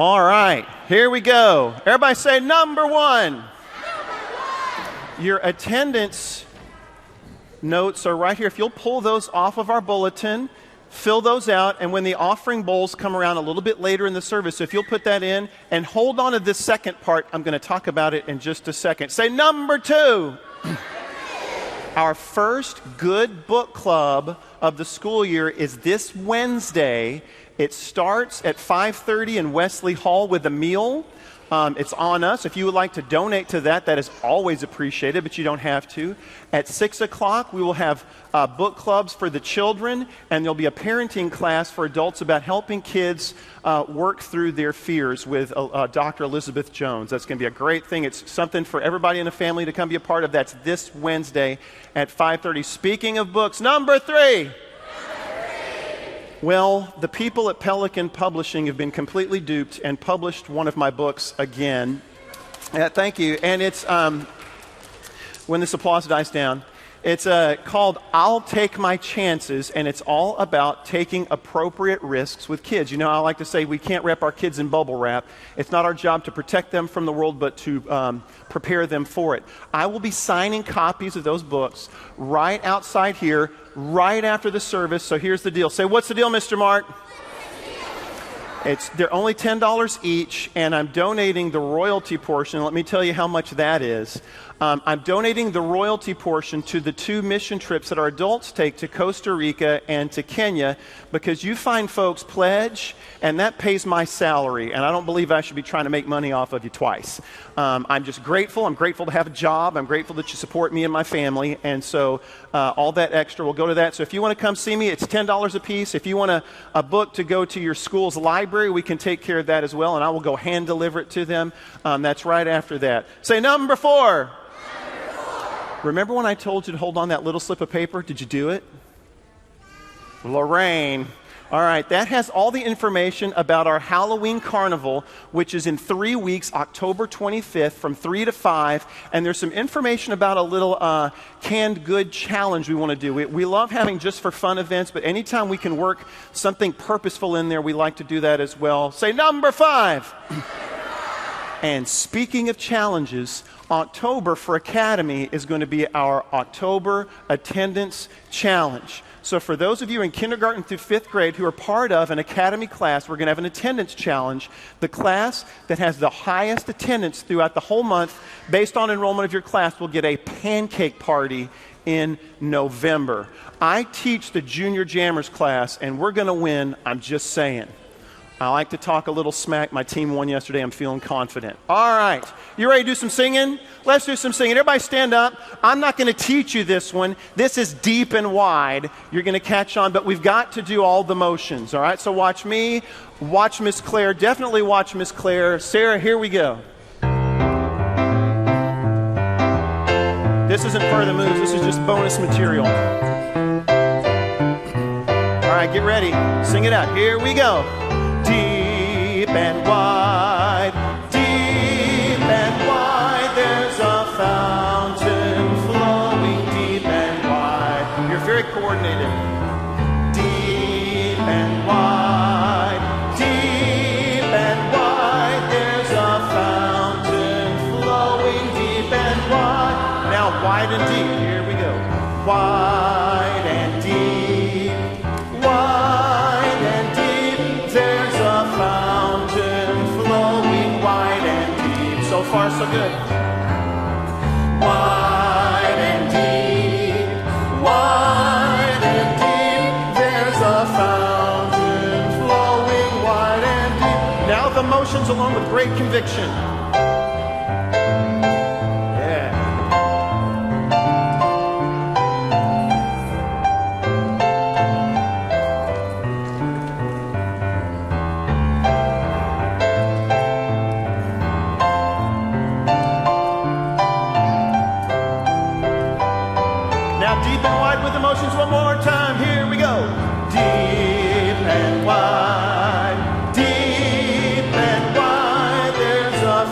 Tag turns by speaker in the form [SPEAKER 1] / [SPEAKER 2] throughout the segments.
[SPEAKER 1] All right, here we go. Everybody say number one. Your attendance notes are right here. If you'll pull those off of our bulletin, fill those out, and when the offering bowls come around a little bit later in the service, if you'll put that in and hold on to this second part, I'm going to talk about it in just a second. Say number two. Our first good book club of the school year is this Wednesday. It starts at 5:30 in Wesley Hall with a meal. It's on us. If you would like to donate to that, that is always appreciated, but you don't have to. At 6 o'clock, we will have book clubs for the children, and there'll be a parenting class for adults about helping kids work through their fears with Dr. Elizabeth Jones. That's going to be a great thing. It's something for everybody in the family to come be a part of. That's this Wednesday at 5:30. Speaking of books, number three. Well, the people at Pelican Publishing have been completely duped and published one of my books again. Thank you. And it's, when this applause dies down, it's called I'll Take My Chances, and it's all about taking appropriate risks with kids. You know, I like to say we can't wrap our kids in bubble wrap. It's not our job to protect them from the world, but to prepare them for it. I will be signing copies of those books right outside here, right after the service. So here's the deal. Say, what's the deal, Mr. Mark? They're only $10 each, and I'm donating the royalty portion. Let me tell you how much that is. I'm donating the royalty portion to the 2 mission trips that our adults take to Costa Rica and to Kenya, because you find folks pledge, and that pays my salary, and I don't believe I should be trying to make money off of you twice. I'm just grateful. I'm grateful to have a job. I'm grateful that you support me and my family, and so all that extra will go to that. So if you want to come see me, it's $10 a piece. If you want a book to go to your school's library, we can take care of that as well, and I will go hand deliver it to them. That's right after that. Say number four. Remember when I told you to hold on that little slip of paper? Did you do it? Lorraine. All right, that has all the information about our Halloween Carnival, which is in 3 weeks, October 25th, from 3 to 5. And there's some information about a little canned good challenge we want to do. We love having just for fun events, but anytime we can work something purposeful in there, we like to do that as well. Say number five. And speaking of challenges, October for Academy is going to be our October Attendance Challenge. So for those of you in kindergarten through 5th grade who are part of an Academy class, we're going to have an attendance challenge. The class that has the highest attendance throughout the whole month, based on enrollment of your class, will get a pancake party in November. I teach the Junior Jammers class, and we're going to win. I'm just saying. I like to talk a little smack. My team won yesterday. I'm feeling confident. All right. You ready to do some singing? Let's do some singing. Everybody stand up. I'm not going to teach you this one. This is deep and wide. You're going to catch on, but we've got to do all the motions. All right? So watch me. Watch Miss Claire. Definitely watch Miss Claire. Sarah, here we go. This isn't further moves. This is just bonus material. All right, get ready. Sing it out. Here we go. Deep and wide, there's a fountain flowing deep and wide. You're very coordinated. Deep and wide, there's a fountain flowing deep and wide. Now wide and deep, here we go. Wide and deep, wide and deep, there's a fountain flowing wide and deep. So far, so good. Wide and deep, there's a fountain flowing wide and deep. Now the motions along with great conviction. One more time, here we go. Deep and wide, there's a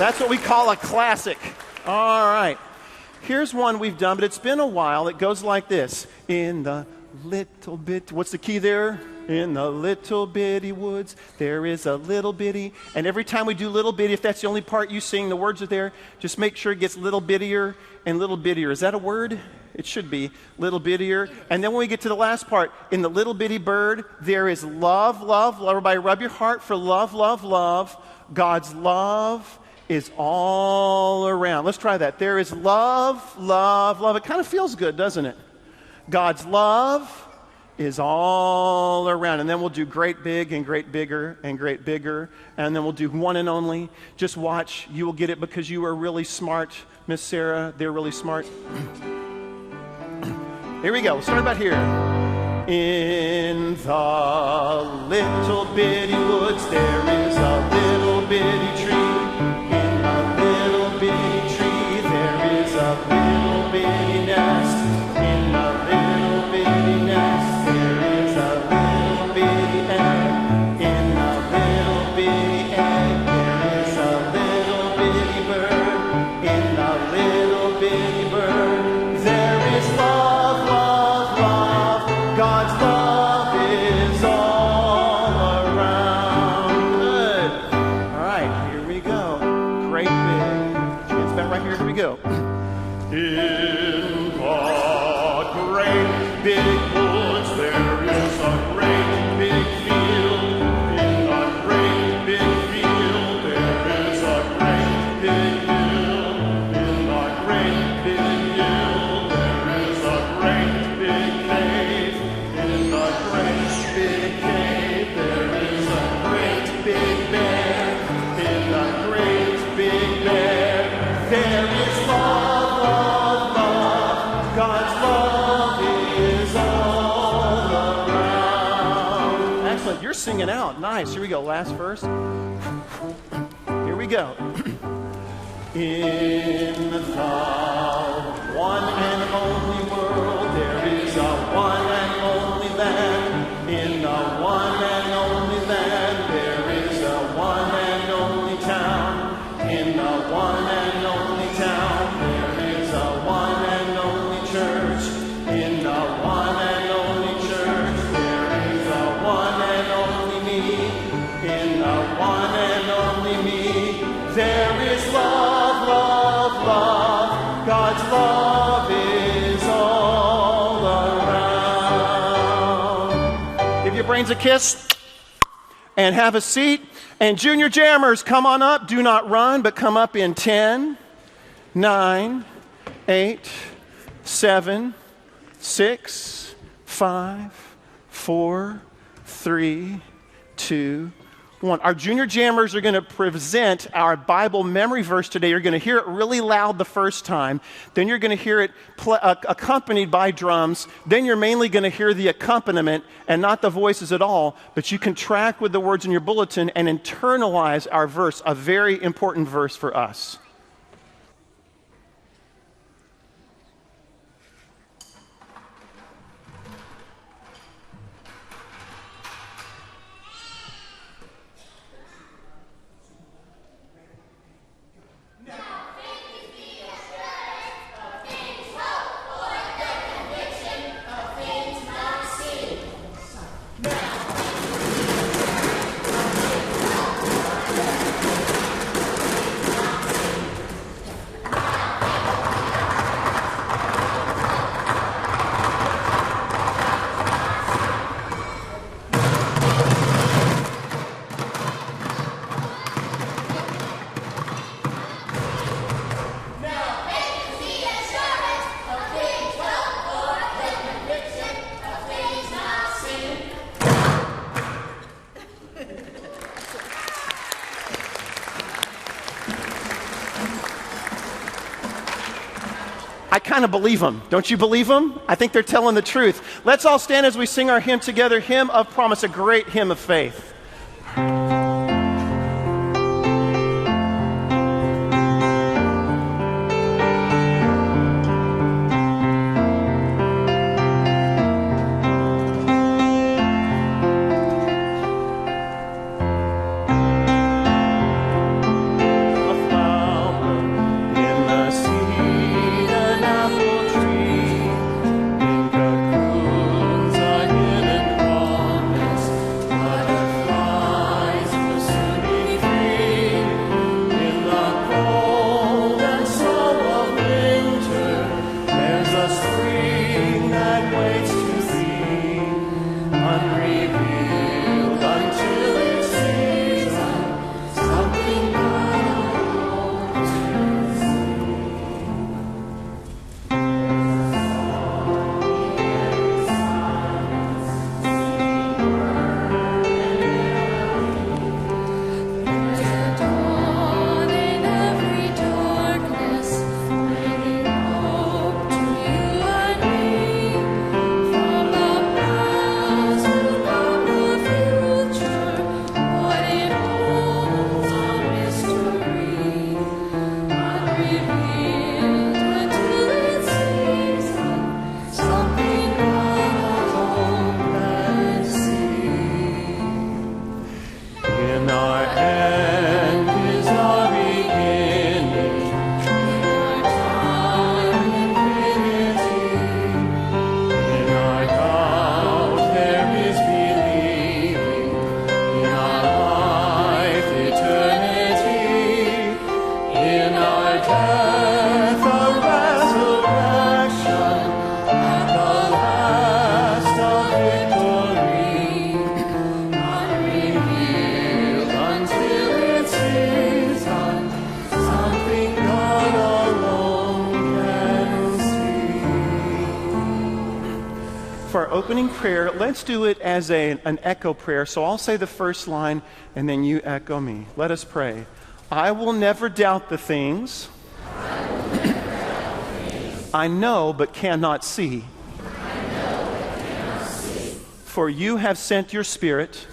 [SPEAKER 1] That's what we call a classic. All right. Here's one we've done, but it's been a while. It goes like this. In the little bit, what's the key there? In the little bitty woods, there is a little bitty. And every time we do little bitty, if that's the only part you sing, the words are there, just make sure it gets little bittier and little bittier. Is that a word? It should be little bittier. And then when we get to the last part, in the little bitty bird, there is love, love, love. Everybody rub your heart for love, love, love. God's love is all around. Let's try that. There is love, love, love. It kind of feels good, doesn't it? God's love is all around. And then we'll do great big and great bigger and great bigger. And then we'll do one and only. Just watch. You will get it because you are really smart, Miss Sarah. They're really smart. Here we go. We'll start about here. In the little bitty woods, there is a little bitty tree. In a little bitty tree, there is a little bitty nest. In a little bitty nest, there is a little bitty egg. In a little bitty egg, there is a little bitty bird. In a little bitty bird, there is love, love, love. God's love is all around. Good. All right, here we go. Great big. Hands back right here. Here we go. In the great big woods, there is a great big field. In the great big field, there is a great big hill. In the great big hill, there is a great big cave. In the great big cave, there is a great big bear. In the great big bear, there is love, love, love. God's love is all around. Excellent. You're singing out. Nice. Here we go. Last verse. Here we go. In the one and only world, there is a one and only land. In the one and only land, there is a one and only town. In the one and only town, there is a one and only church. In the one and only church, there is a one and only me. In the one and only me, there is love, love, love. God's love is all around. Give your brains a kiss and have a seat. And junior jammers, come on up. Do not run, but come up in 10, 9, 8, 7, 6, 5, 4, 3, 2, 1. Our junior jammers are going to present our Bible memory verse today. You're going to hear it really loud the first time. Then you're going to hear it accompanied by drums. Then you're mainly going to hear the accompaniment and not the voices at all. But you can track with the words in your bulletin and internalize our verse, a very important verse for us. I kind of believe them. Don't you believe them? I think they're telling the truth. Let's all stand as we sing our hymn together, Hymn of Promise, a great hymn of faith. opening prayer, let's do it as an echo prayer. So I'll say the first line, and then you echo me. Let us pray. I will never doubt the things I know but cannot see. For you have sent your Spirit,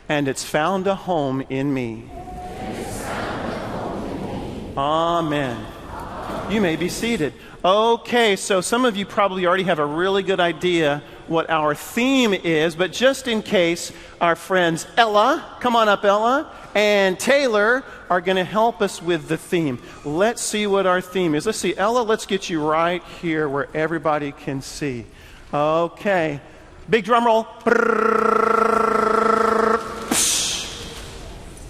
[SPEAKER 1] and it's found a home in me. Amen. You may be seated. Okay, so some of you probably already have a really good idea what our theme is, but just in case, our friends Ella, come on up Ella, and Taylor are going to help us with the theme. Let's see what our theme is. Let's see, Ella, let's get you right here where everybody can see. Okay, big drum roll.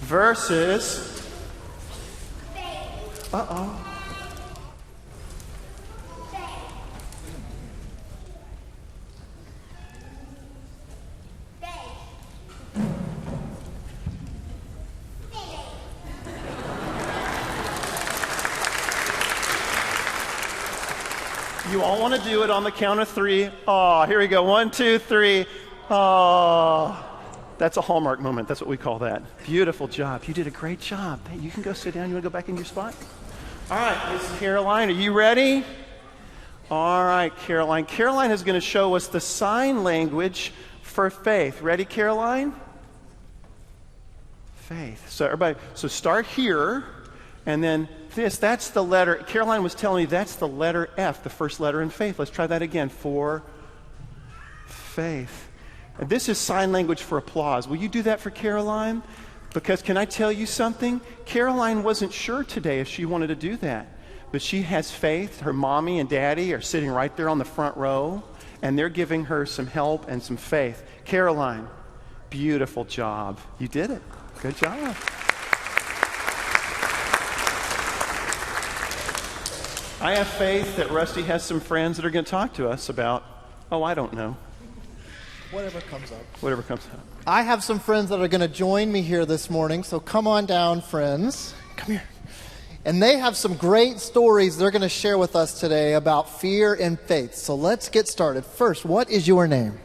[SPEAKER 1] Verses. Uh-oh. You all want to do it on the count of three. Oh, here we go. 1, 2, 3. Oh, that's a Hallmark moment. That's what we call that. Beautiful job. You did a great job. Hey, you can go sit down. You want to go back in your spot? All right, Miss Caroline, are you ready? All right, Caroline. Caroline is going to show us the sign language for faith. Ready, Caroline? Faith. So everybody, start here, and then this. That's the letter. Caroline was telling me that's the letter F, the first letter in faith. Let's try that again. For faith. And this is sign language for applause. Will you do that for Caroline? Because can I tell you something? Caroline wasn't sure today if she wanted to do that. But she has faith. Her mommy and daddy are sitting right there on the front row, and they're giving her some help and some faith. Caroline, beautiful job. You did it. Good job. I have faith that Rusty has some friends that are going to talk to us about, I don't know.
[SPEAKER 2] Whatever comes up.
[SPEAKER 1] Whatever comes up.
[SPEAKER 2] I have some friends that are going to join me here this morning, so come on down, friends. Come here. And they have some great stories they're going to share with us today about fear and faith. So let's get started. First, what is your name?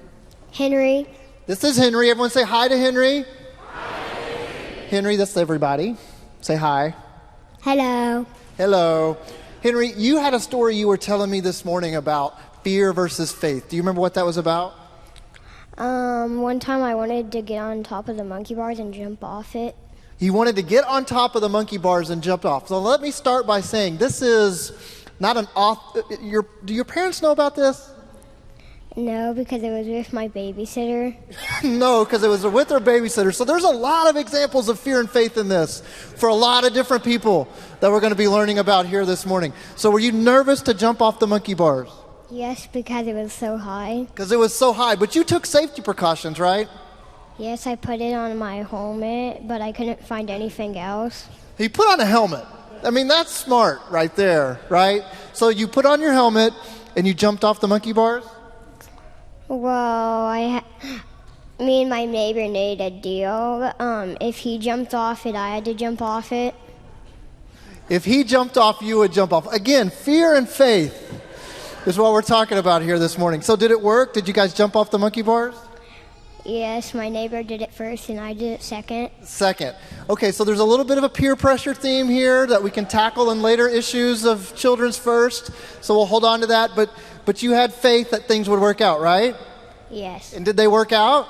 [SPEAKER 3] Henry.
[SPEAKER 2] This is Henry. Everyone say hi to Henry. Hi. Henry, that's everybody. Say hi.
[SPEAKER 3] Hello.
[SPEAKER 2] Hello. Henry, you had a story you were telling me this morning about fear versus faith. Do you remember what that was about?
[SPEAKER 3] One time I wanted to get on top of the monkey bars and jump off it.
[SPEAKER 2] You wanted to get on top of the monkey bars and jump off. So let me start by saying this is not an do your parents know about this?
[SPEAKER 3] No, because it was with my babysitter.
[SPEAKER 2] No, because it was with their babysitter. So there's a lot of examples of fear and faith in this for a lot of different people that we're going to be learning about here this morning. So were you nervous to jump off the monkey bars?
[SPEAKER 3] Yes, because it was so high.
[SPEAKER 2] Because it was so high. But you took safety precautions, right?
[SPEAKER 3] Yes, I put it on my helmet, but I couldn't find anything else.
[SPEAKER 2] You put on a helmet. I mean, that's smart right there, right? So you put on your helmet and you jumped off the monkey bars?
[SPEAKER 3] Well, me and my neighbor made a deal. If he jumped off it, I had to jump off it.
[SPEAKER 2] If he jumped off, you would jump off. Again, fear and faith is what we're talking about here this morning. So did it work? Did you guys jump off the monkey bars?
[SPEAKER 3] Yes, my neighbor did it first and I did it second.
[SPEAKER 2] Second. Okay, so there's a little bit of a peer pressure theme here that we can tackle in later issues of Children's First. So we'll hold on to that. But you had faith that things would work out, right?
[SPEAKER 3] Yes.
[SPEAKER 2] And did they work out?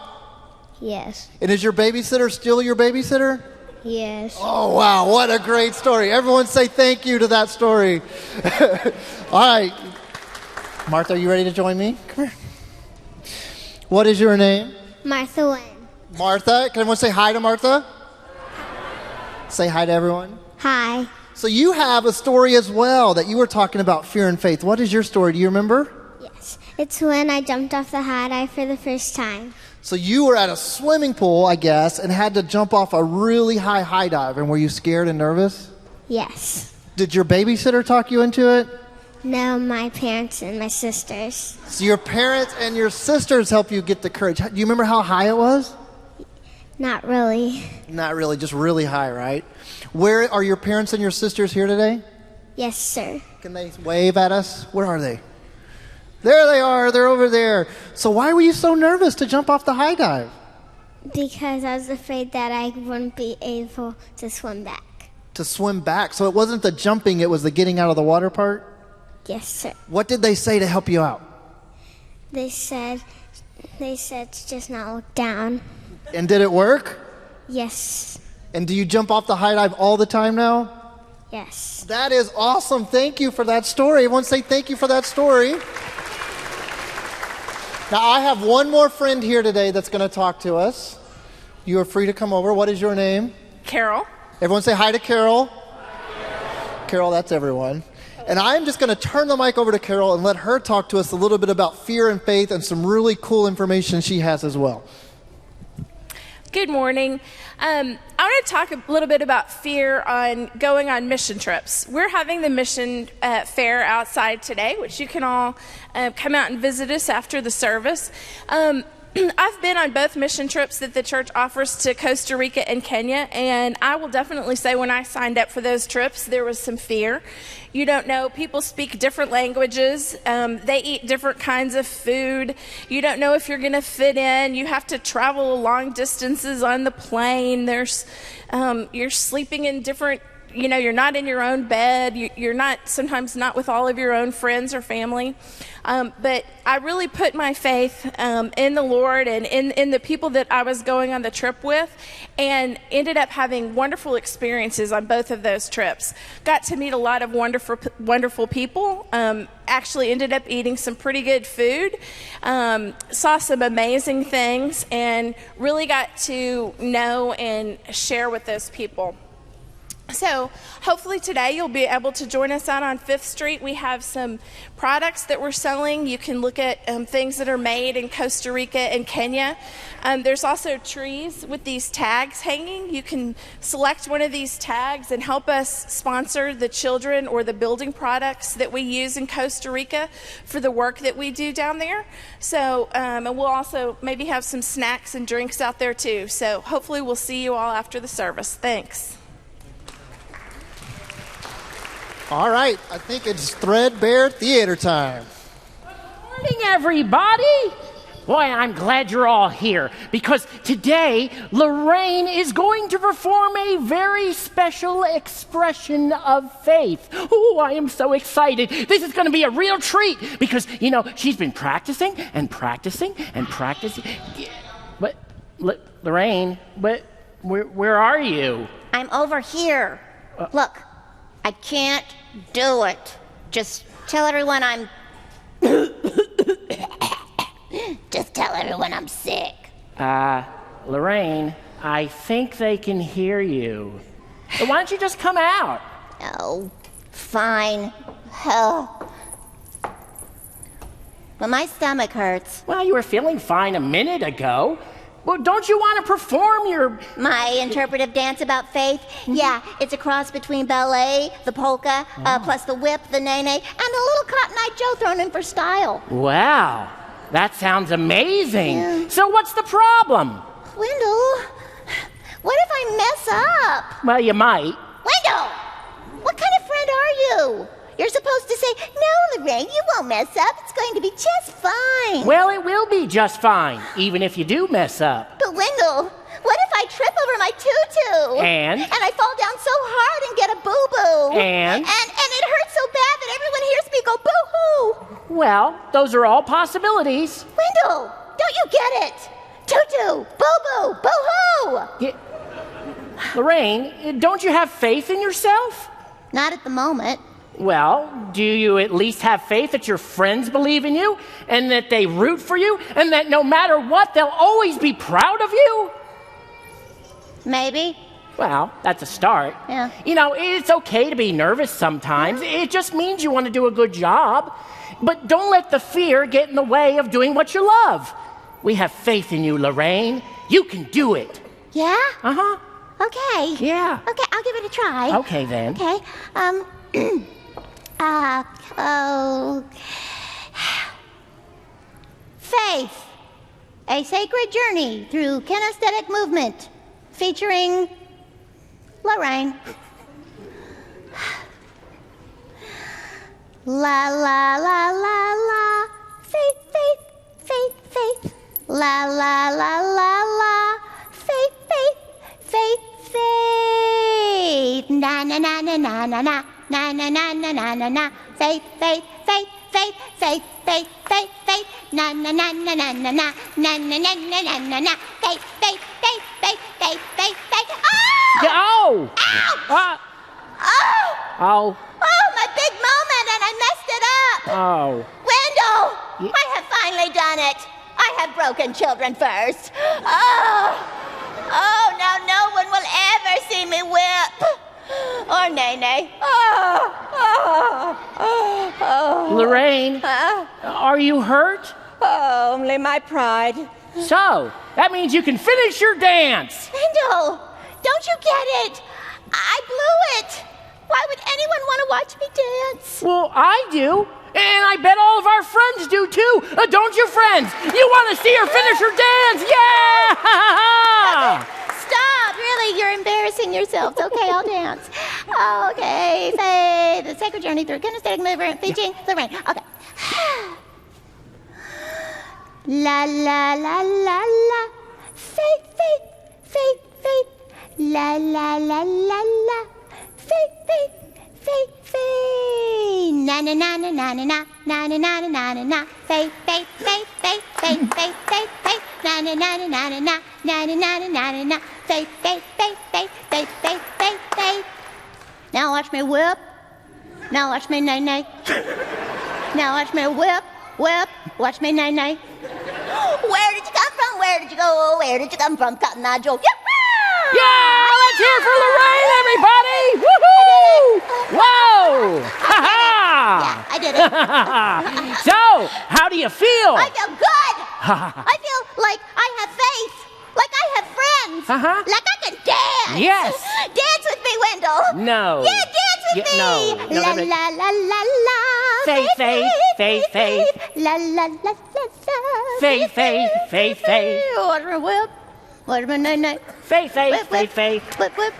[SPEAKER 3] Yes.
[SPEAKER 2] And is your babysitter still your babysitter?
[SPEAKER 3] Yes.
[SPEAKER 2] Oh, wow. What a great story. Everyone say thank you to that story. All right. Martha, are you ready to join me? Come here. What is your name?
[SPEAKER 3] Martha Lynn.
[SPEAKER 2] Martha. Can everyone say hi to Martha? Say hi to everyone.
[SPEAKER 3] Hi.
[SPEAKER 2] So you have a story as well that you were talking about fear and faith. What is your story? Do you remember?
[SPEAKER 3] Yes. It's when I jumped off the high dive for the first time.
[SPEAKER 2] So you were at a swimming pool, I guess, and had to jump off a really high dive. And were you scared and nervous?
[SPEAKER 3] Yes.
[SPEAKER 2] Did your babysitter talk you into it?
[SPEAKER 3] No, my parents and my sisters.
[SPEAKER 2] So your parents and your sisters help you get the courage. Do you remember how high it was?
[SPEAKER 3] Not really.
[SPEAKER 2] Not really, just really high, right? Where are your parents and your sisters here today?
[SPEAKER 3] Yes, sir.
[SPEAKER 2] Can they wave at us? Where are they? There they are. They're over there. So why were you so nervous to jump off the high dive?
[SPEAKER 3] Because I was afraid that I wouldn't be able to swim back.
[SPEAKER 2] To swim back. So it wasn't the jumping, it was the getting out of the water part?
[SPEAKER 3] Yes, sir.
[SPEAKER 2] What did they say to help you out?
[SPEAKER 3] They said to just not look down.
[SPEAKER 2] And did it work?
[SPEAKER 3] Yes.
[SPEAKER 2] And do you jump off the high dive all the time now?
[SPEAKER 3] Yes.
[SPEAKER 2] That is awesome. Thank you for that story. Everyone say thank you for that story. Now, I have one more friend here today that's going to talk to us. You are free to come over. What is your name?
[SPEAKER 4] Carol.
[SPEAKER 2] Everyone say hi to Carol. Hi, Carol, that's everyone. And I'm just going to turn the mic over to Carol and let her talk to us a little bit about fear and faith and some really cool information she has as well.
[SPEAKER 4] Good morning. I want to talk a little bit about fear on going on mission trips. We're having the mission fair outside today, which you can all come out and visit us after the service. I've been on both mission trips that the church offers to Costa Rica and Kenya, and I will definitely say when I signed up for those trips, there was some fear. You don't know, people speak different languages, they eat different kinds of food. You don't know if you're going to fit in. You have to travel long distances on the plane. You're sleeping in different, you're not in your own bed. You're sometimes not with all of your own friends or family. But I really put my faith in the Lord and in the people that I was going on the trip with, and ended up having wonderful experiences on both of those trips. Got to meet a lot of wonderful people. Actually ended up eating some pretty good food. Saw some amazing things, and really got to know and share with those people. So hopefully today you'll be able to join us out on 5th Street. We have some products that we're selling. You can look at things that are made in Costa Rica and Kenya. There's also trees with these tags hanging. You can select one of these tags and help us sponsor the children or the building products that we use in Costa Rica for the work that we do down there. So, and we'll also maybe have some snacks and drinks out there too. So hopefully we'll see you all after the service. Thanks.
[SPEAKER 2] All right, I think it's Threadbare Theater time.
[SPEAKER 5] Good morning, everybody. Boy, I'm glad you're all here, because today Lorraine is going to perform a very special expression of faith. Oh, I am so excited. This is going to be a real treat, because, she's been practicing and practicing and practicing. But, Lorraine, where are you?
[SPEAKER 6] I'm over here. Look, I can't do it. Just tell everyone I'm... Just tell everyone I'm sick.
[SPEAKER 5] Lorraine, I think they can hear you. So why don't you just come out?
[SPEAKER 6] Oh, fine. Oh. Well, my stomach hurts.
[SPEAKER 5] Well, you were feeling fine a minute ago. Well, don't you want to perform
[SPEAKER 6] my interpretive dance about faith? Yeah, it's a cross between ballet, the polka, plus the whip, the nene, and the little Cotton Eye Joe thrown in for style.
[SPEAKER 5] Wow, that sounds amazing. Yeah. So what's the problem?
[SPEAKER 6] Wendell, what if I mess up?
[SPEAKER 5] Well, you might.
[SPEAKER 6] Wendell, what kind of friend are you? You're supposed to say, no, Lorraine, you won't mess up. It's going to be just fine.
[SPEAKER 5] Well, it will be just fine, even if you do mess up.
[SPEAKER 6] But Wendell, what if I trip over my tutu?
[SPEAKER 5] And
[SPEAKER 6] I fall down so hard and get a boo-boo?
[SPEAKER 5] And
[SPEAKER 6] it hurts so bad that everyone hears me go boo-hoo.
[SPEAKER 5] Well, those are all possibilities.
[SPEAKER 6] Wendell, don't you get it? Tutu, boo-boo, boo-hoo.
[SPEAKER 5] Lorraine, don't you have faith in yourself?
[SPEAKER 6] Not at the moment.
[SPEAKER 5] Well, do you at least have faith that your friends believe in you, and that they root for you, and that no matter what, they'll always be proud of you?
[SPEAKER 6] Maybe.
[SPEAKER 5] Well, that's a start.
[SPEAKER 6] Yeah.
[SPEAKER 5] It's okay to be nervous sometimes. It just means you want to do a good job. But don't let the fear get in the way of doing what you love. We have faith in you, Lorraine. You can do it.
[SPEAKER 6] Yeah?
[SPEAKER 5] Uh-huh.
[SPEAKER 6] Okay.
[SPEAKER 5] Yeah.
[SPEAKER 6] Okay, I'll give it a try.
[SPEAKER 5] Okay, then.
[SPEAKER 6] Okay. Faith, a sacred journey through kinesthetic movement, featuring Lorraine. La la la la la La la la la la. Faith, faith, faith, faith. Na na na na na na na. Na na na na na na na. Faith, faith, faith, faith, faith, faith, faith, faith. Na na na na na na na. Na na na na na na na. Faith, faith, faith, faith, faith, faith, faith. Oh!
[SPEAKER 5] Ow!
[SPEAKER 6] Ouch!
[SPEAKER 5] Oh.
[SPEAKER 6] Oh, my big moment, and I messed it up.
[SPEAKER 5] Oh.
[SPEAKER 6] Wendell, I have finally done it. I have broken children first. Oh, now no one will ever see me whip. Or Nene.
[SPEAKER 5] Lorraine, are you hurt?
[SPEAKER 6] Only my pride.
[SPEAKER 5] So, that means you can finish your dance.
[SPEAKER 6] Wendell, don't you get it? I blew it. Why would anyone want to watch me dance?
[SPEAKER 5] Well, I do. And I bet all of our friends do too. Don't you, friends? You want to see her finish her dance? Yeah!
[SPEAKER 6] Stop, really, you're embarrassing yourselves. Okay, I'll dance. Okay, say the sacred journey through kinesthetic movement, featuring Lorraine. Okay. La la la la la. Faith, faith, faith, faith. La la la la la. Faith, faith, faith, faith. Na na na na na na na. Na na na na na na na. Faith, faith, faith, faith, faith, faith, faith, faith. Na na na na na na na. Na na na na na na na. Faith, faith, faith, faith, faith, faith, faith, faith. Now watch me whip. Now watch me nay nay. Now watch me whip, whip. Watch me nay nay. Where did you come from? Where did you go? Where did you come from, Cotton Eye Joe?
[SPEAKER 5] Yeah! Let's hear for Lorraine, everybody! Woohoo! Whoa! Ha-ha!
[SPEAKER 6] Yeah, I did it.
[SPEAKER 5] So, how do you feel?
[SPEAKER 6] I feel good. I feel like I have faith. Like I have friends.
[SPEAKER 5] Uh-huh.
[SPEAKER 6] Like I can dance.
[SPEAKER 5] Yes.
[SPEAKER 6] Dance with me, Wendell.
[SPEAKER 5] No.
[SPEAKER 6] Yeah, dance with me.
[SPEAKER 5] No.
[SPEAKER 6] La la la la la.
[SPEAKER 5] Faith, faith, faith, faith.
[SPEAKER 6] La la la la la.
[SPEAKER 5] Faith, faith, faith, faith.
[SPEAKER 6] What a whip. What a night night.
[SPEAKER 5] Faith, faith,
[SPEAKER 6] Whip,
[SPEAKER 5] faith,
[SPEAKER 6] whip.
[SPEAKER 5] faith.
[SPEAKER 6] Whip, whip.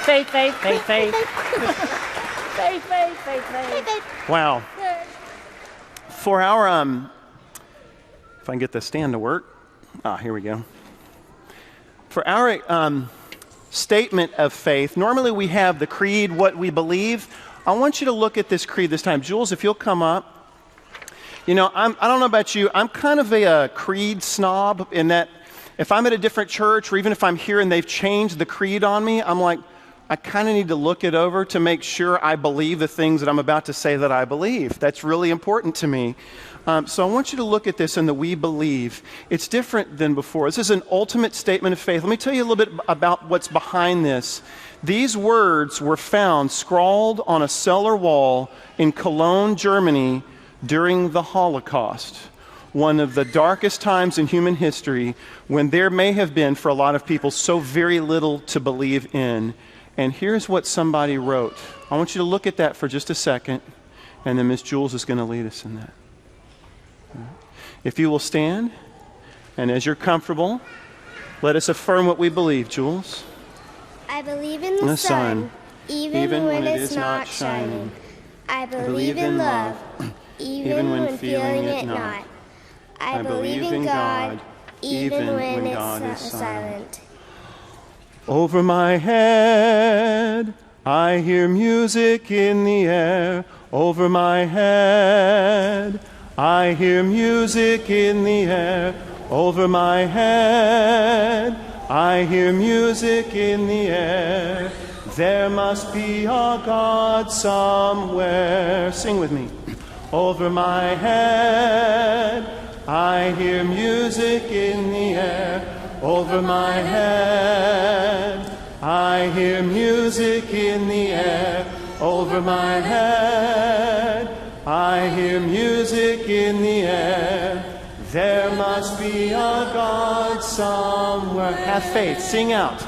[SPEAKER 5] Faith, faith, faith, faith. Faith, faith, faith, faith.
[SPEAKER 1] Wow. For our, if I can get the stand to work. Here we go. For our statement of faith, normally we have the creed, what we believe. I want you to look at this creed this time. Jules, if you'll come up. You know, I don't know about you, I'm kind of a creed snob in that if I'm at a different church or even if I'm here and they've changed the creed on me, I'm like, I kind of need to look it over to make sure I believe the things that I'm about to say that I believe. That's really important to me. So I want you to look at this in the we believe. It's different than before. This is an ultimate statement of faith. Let me tell you a little bit about what's behind this. These words were found scrawled on a cellar wall in Cologne, Germany during the Holocaust. One of the darkest times in human history when there may have been, for a lot of people, so very little to believe in. And here's what somebody wrote. I want you to look at that for just a second, and then Miss Jules is going to lead us in that. If you will stand, and as you're comfortable, let us affirm what we believe, Jules.
[SPEAKER 3] I believe in the sun, even when it's not shining. I believe in love, even when feeling it not. I believe in God, even when it's silent.
[SPEAKER 1] Over my head, I hear music in the air. Over my head, I hear music in the air. Over my head, I hear music in the air. There must be a God somewhere. Sing with me. Over my head, I hear music in the air. Over my head, I hear music in the air. Over my head, I hear music in the air. There must be a God somewhere. Have faith. Sing out.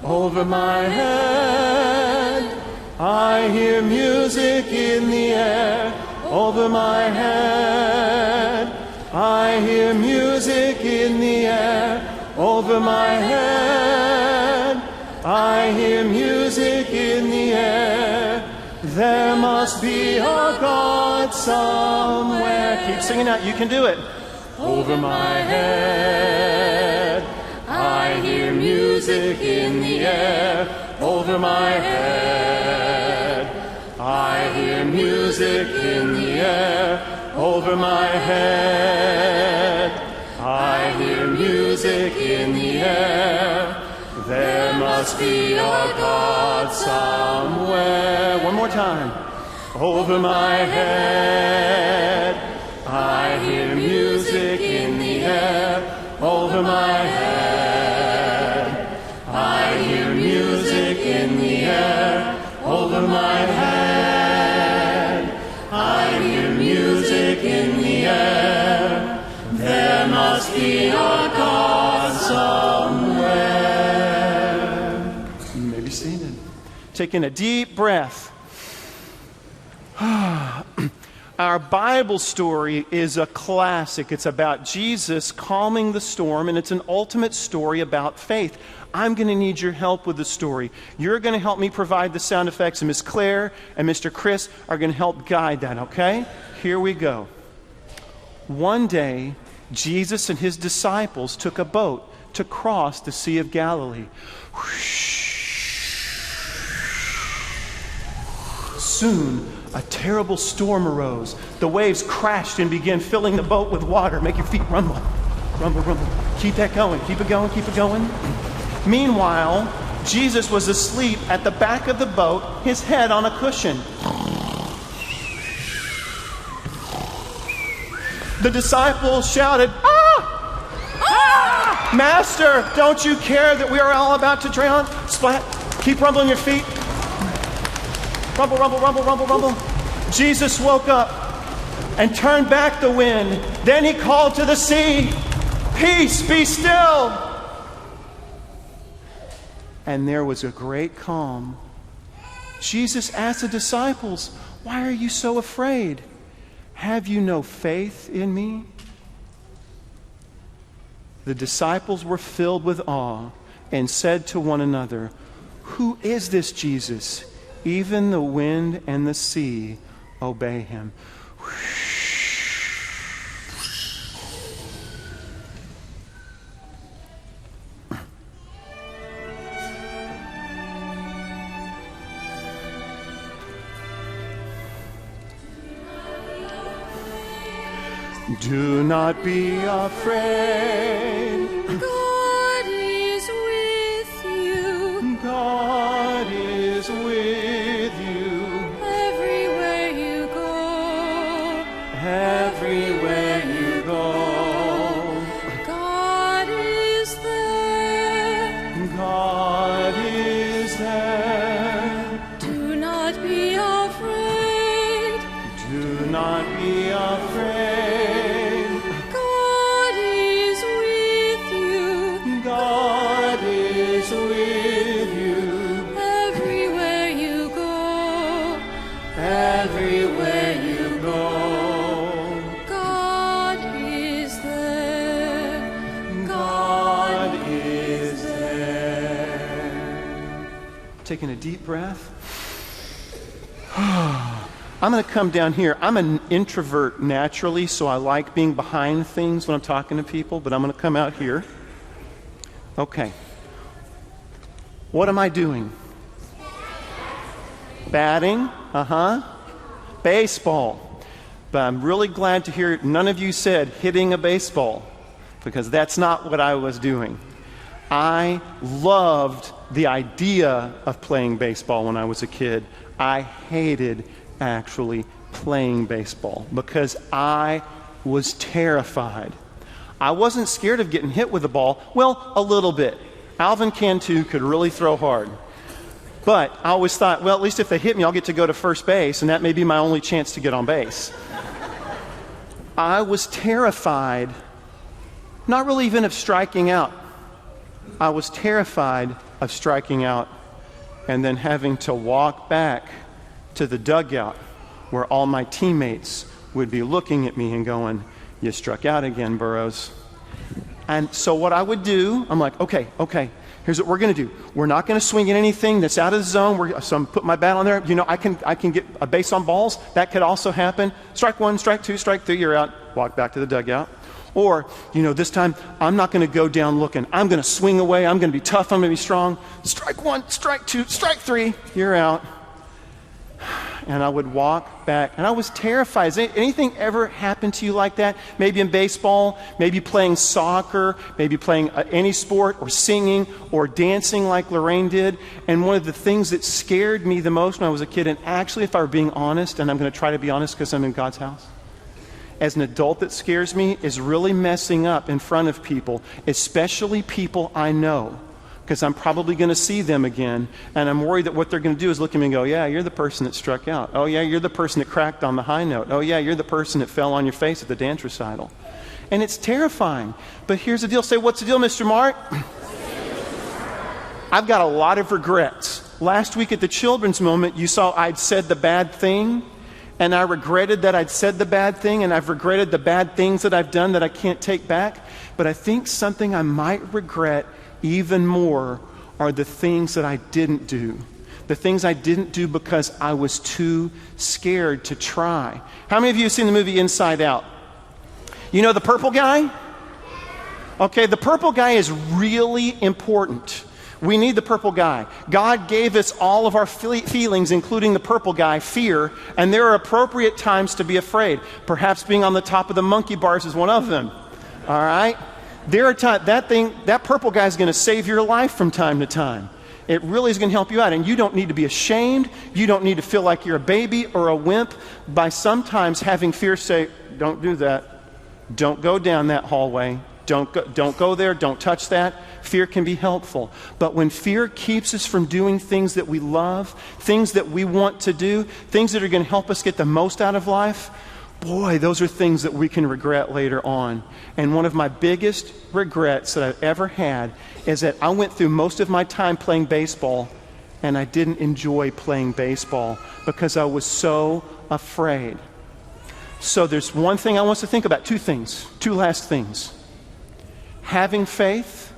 [SPEAKER 1] Over my head, I hear music in the air. Over my head, I hear music in the air. Over my head, I hear music in the air. There must be a God somewhere. Keep singing out. You can do it. over my head. I hear music in the air over my head. I hear music in the air over my head. I hear music in the air. There must be a God somewhere. One more time. Over my head. I hear music in the air over my head. I hear music in the air over my head. I hear music in the air. There must be a God somewhere. You may be seated. Taking a deep breath. Our Bible story is a classic. It's about Jesus calming the storm, and it's an ultimate story about faith. I'm going to need your help with the story. You're going to help me provide the sound effects, and Miss Claire and Mr. Chris are going to help guide that, okay? Here we go. One day, Jesus and his disciples took a boat to cross the Sea of Galilee. Soon, a terrible storm arose. The waves crashed and began filling the boat with water. Make your feet rumble. Rumble, rumble. Keep that going. Keep it going. Keep it going. Meanwhile, Jesus was asleep at the back of the boat, his head on a cushion. The disciples shouted, "Ah! Ah! Master, don't you care that we are all about to drown?" Splat. Keep rumbling your feet. Rumble, rumble, rumble, rumble, rumble. Jesus woke up and turned back the wind. Then he called to the sea, "Peace, be still." And there was a great calm. Jesus asked the disciples, "Why are you so afraid? Have you no faith in me?" The disciples were filled with awe and said to one another, "Who is this Jesus? Even the wind and the sea obey him." Do not be afraid.
[SPEAKER 7] God is with you.
[SPEAKER 1] God is with you.
[SPEAKER 7] Everywhere you go.
[SPEAKER 1] Everywhere you go.
[SPEAKER 7] God is there.
[SPEAKER 1] God is there.
[SPEAKER 7] Do not be afraid.
[SPEAKER 1] Do not be afraid.
[SPEAKER 7] God is with you.
[SPEAKER 1] God is with you.
[SPEAKER 7] Everywhere you go.
[SPEAKER 1] Everywhere you go.
[SPEAKER 7] God is there.
[SPEAKER 1] God is there. Taking a deep breath. I'm going to come down here. I'm an introvert naturally, so I like being behind things when I'm talking to people, but I'm going to come out here. Okay. What am I doing? Batting? Baseball. But I'm really glad to hear none of you said hitting a baseball, because that's not what I was doing. I loved the idea of playing baseball when I was a kid. I hated actually playing baseball because I was terrified. I wasn't scared of getting hit with the ball. Well, a little bit. Alvin Cantu could really throw hard. But I always thought, well, at least if they hit me, I'll get to go to first base, and that may be my only chance to get on base. I was terrified, not really even of striking out. I was terrified of striking out and then having to walk back to the dugout where all my teammates would be looking at me and going, "You struck out again, Burroughs." And so what I would do, I'm like, okay, here's what we're going to do. We're not going to swing at anything that's out of the zone. So I'm putting my bat on there. You know, I can get a base on balls. That could also happen. Strike one, strike two, strike three, you're out. Walk back to the dugout. Or, this time I'm not going to go down looking. I'm going to swing away. I'm going to be tough. I'm going to be strong. Strike 1, strike 2, strike 3. You're out. And I would walk back. And I was terrified. Has anything ever happened to you like that? Maybe in baseball, maybe playing soccer, maybe playing any sport, or singing, or dancing like Lorraine did. And one of the things that scared me the most when I was a kid, and actually if I were being honest, and I'm going to try to be honest because I'm in God's house, as an adult that scares me is really messing up in front of people, especially people I know, because I'm probably going to see them again, and I'm worried that what they're going to do is look at me and go, yeah, you're the person that struck out. Oh, yeah, you're the person that cracked on the high note. Oh, yeah, you're the person that fell on your face at the dance recital. And it's terrifying. But here's the deal. Say, what's the deal, Mr. Mark? I've got a lot of regrets. Last week at the children's moment, you saw I'd said the bad thing, and I regretted that I'd said the bad thing, and I've regretted the bad things that I've done that I can't take back. But I think something I might regret even more are the things that I didn't do. The things I didn't do because I was too scared to try. How many of you have seen the movie Inside Out? You know the purple guy? Okay, the purple guy is really important. We need the purple guy. God gave us all of our feelings, including the purple guy, fear, and there are appropriate times to be afraid. Perhaps being on the top of the monkey bars is one of them. All right? There are times that purple guy is going to save your life from time to time. It really is going to help you out. And you don't need to be ashamed. You don't need to feel like you're a baby or a wimp by sometimes having fear say, don't do that. Don't go down that hallway. Don't go there. Don't touch that. Fear can be helpful. But when fear keeps us from doing things that we love, things that we want to do, things that are going to help us get the most out of life, boy, those are things that we can regret later on. And one of my biggest regrets that I've ever had is that I went through most of my time playing baseball, and I didn't enjoy playing baseball because I was so afraid. So there's one thing I want us to think about, two last things. Having faith,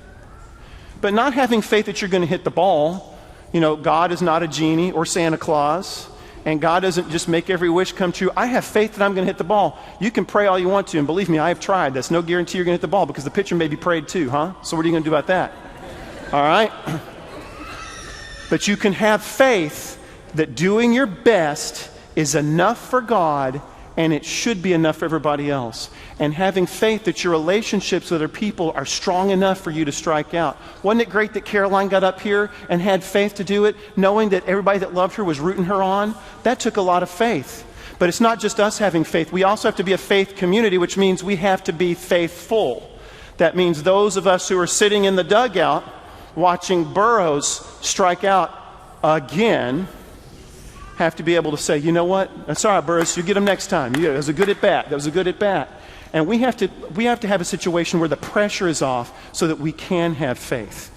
[SPEAKER 1] but not having faith that you're going to hit the ball. God is not a genie or Santa Claus. And God doesn't just make every wish come true. I have faith that I'm going to hit the ball. You can pray all you want to, and believe me, I have tried. That's no guarantee you're going to hit the ball because the pitcher may be prayed too, huh? So what are you going to do about that? All right? But you can have faith that doing your best is enough for God, and it should be enough for everybody else. And having faith that your relationships with other people are strong enough for you to strike out. Wasn't it great that Caroline got up here and had faith to do it, knowing that everybody that loved her was rooting her on? That took a lot of faith. But it's not just us having faith. We also have to be a faith community, which means we have to be faithful. That means those of us who are sitting in the dugout watching Burroughs strike out again have to be able to say, you know what? That's all right, Burroughs. You get them next time. That was a good at bat. That was a good at bat. And we have to have a situation where the pressure is off so that we can have faith.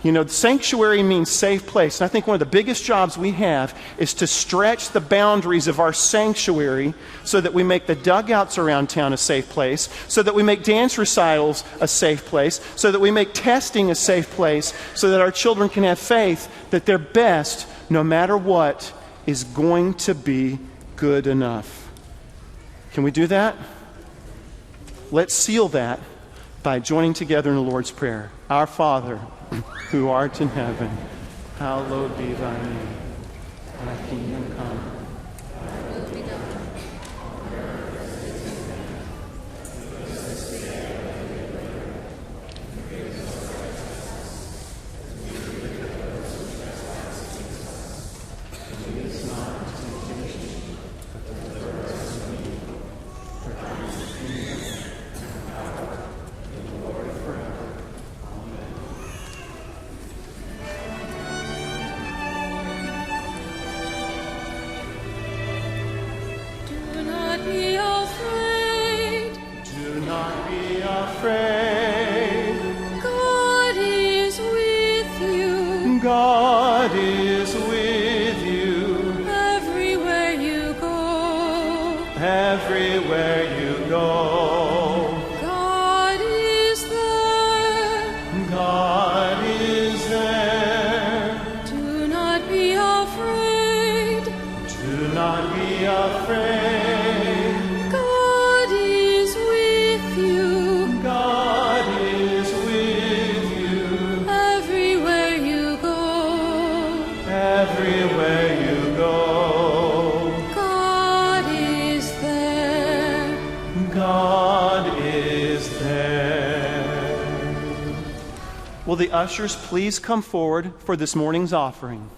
[SPEAKER 1] The sanctuary means safe place. And I think one of the biggest jobs we have is to stretch the boundaries of our sanctuary so that we make the dugouts around town a safe place, so that we make dance recitals a safe place, so that we make testing a safe place, so that our children can have faith that their best, no matter what, is going to be good enough. Can we do that? Let's seal that by joining together in the Lord's Prayer. Our Father, who art in heaven, hallowed be thy name. Thy kingdom come. God is with you.
[SPEAKER 7] Everywhere you go.
[SPEAKER 1] Everywhere you go.
[SPEAKER 7] God is there.
[SPEAKER 1] God is there.
[SPEAKER 7] Do not be afraid.
[SPEAKER 1] Do not be afraid.
[SPEAKER 7] God is with you.
[SPEAKER 1] Will the ushers please come forward for this morning's offering?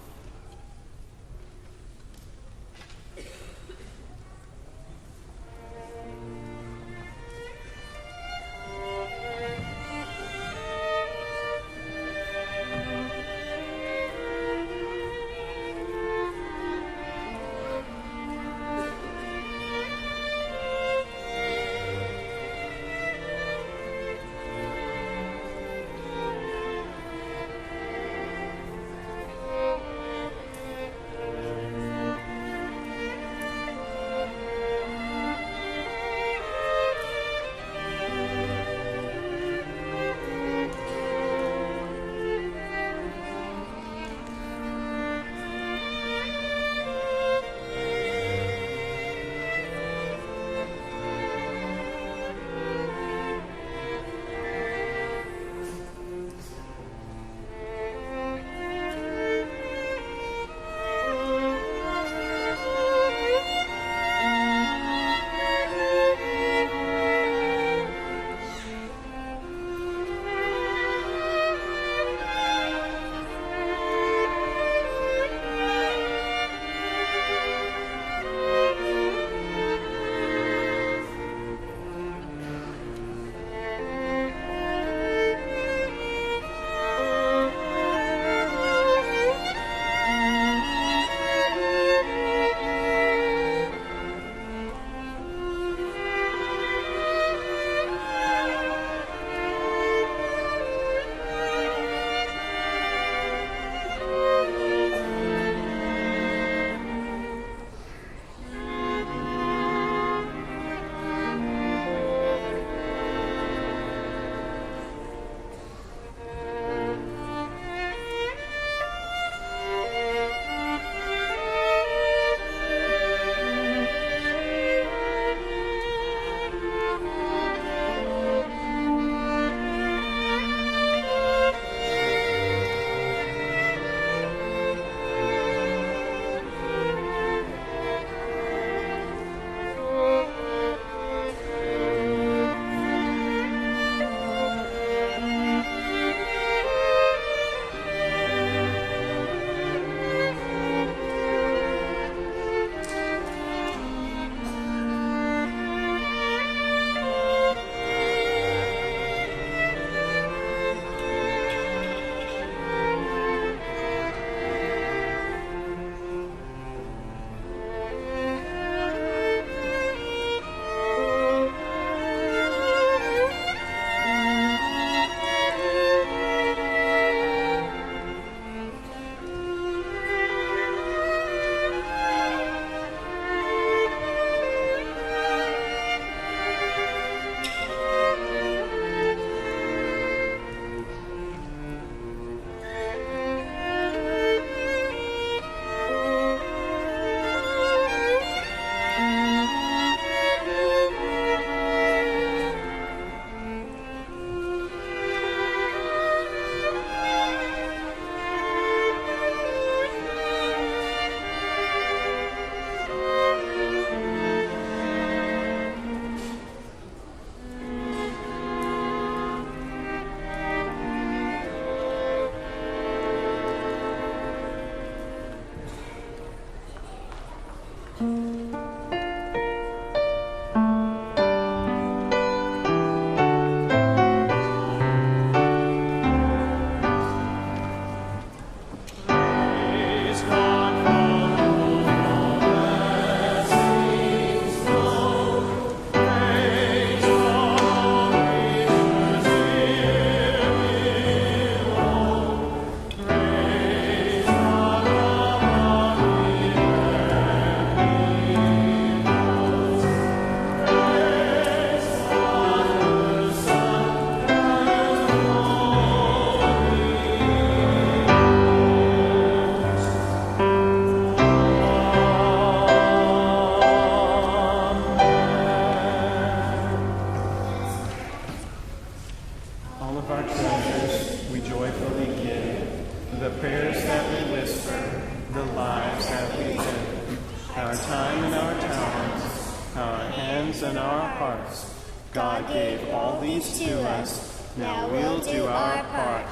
[SPEAKER 8] hands and our hearts. God gave all these to us. Now we'll do our part.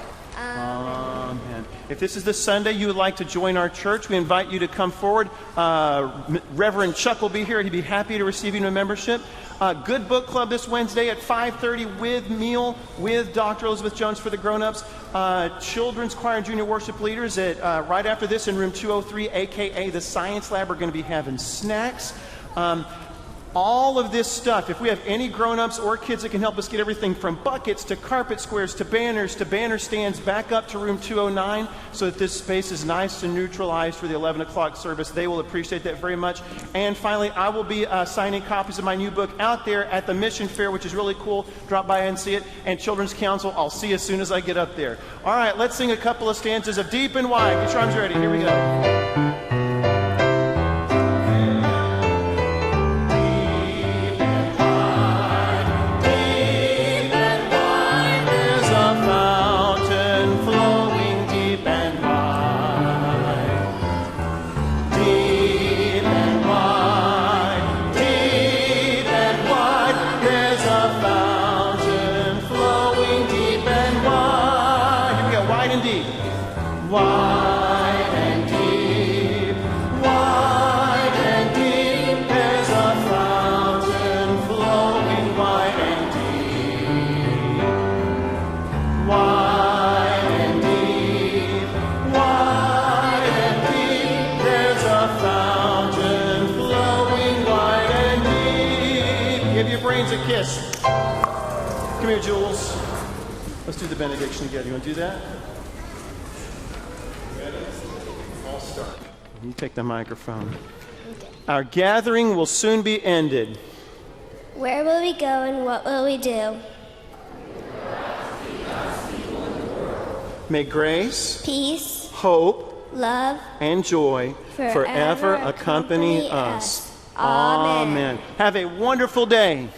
[SPEAKER 1] Amen. If this is the Sunday you would like to join our church, we invite you to come forward. Reverend Chuck will be here. He'd be happy to receive you in a membership. Good Book Club this Wednesday at 5:30 with meal with Dr. Elizabeth Jones for the grown-ups. Children's choir and junior worship leaders at right after this in room 203, a.k.a. the Science Lab, are going to be having snacks. All of this stuff, if we have any grown-ups or kids that can help us get everything from buckets to carpet squares to banner stands back up to room 209 so that this space is nice and neutralized for the 11 o'clock service, they will appreciate that very much. And finally, I will be signing copies of my new book out there at the Mission Fair, which is really cool. Drop by and see it. And Children's Council, I'll see you as soon as I get up there. All right, let's sing a couple of stanzas of Deep and Wide. Get your arms ready. Here we go. A kiss. Come here, Jules. Let's do the benediction together. You want to do that? I'll start. You take the microphone.
[SPEAKER 3] Okay.
[SPEAKER 1] Our gathering will soon be ended.
[SPEAKER 3] Where will we go and what will we do?
[SPEAKER 1] May grace,
[SPEAKER 3] peace,
[SPEAKER 1] hope,
[SPEAKER 3] love,
[SPEAKER 1] and joy forever accompany us. Amen. Have a wonderful day.